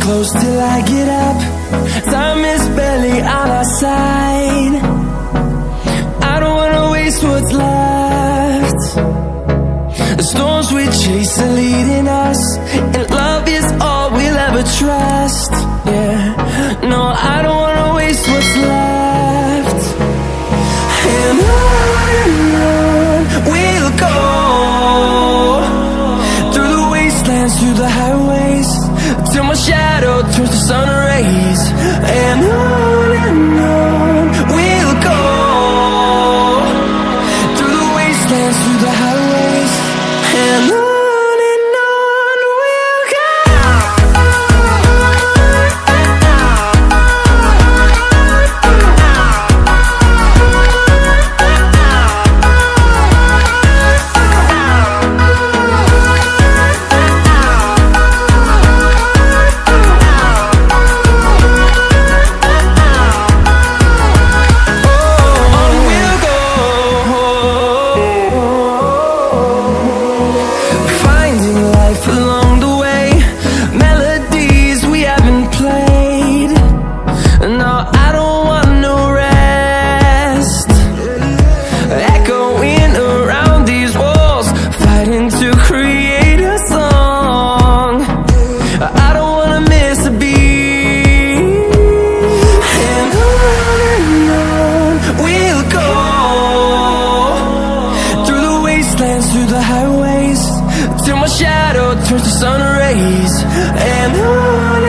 close till I get up. Time is barely on our side. I don't wanna waste what's left. The storms we chase are leading us, and love is all we'll ever trust. Yeah, no, I don't wanna waste what's left. And on we'll go, through the wastelands, through the highways, till my shadow turns to sun rays. And on we'll go, through the wastelands, through the highways, and on we'll go. Along the way, melodies we haven't played. No, I don't want no rest. Echoing around these walls, fighting to create a song. I don't wanna miss a beat. And on we'll go, through the wastelands, through the highways, till my shadow turns to sun rays. And on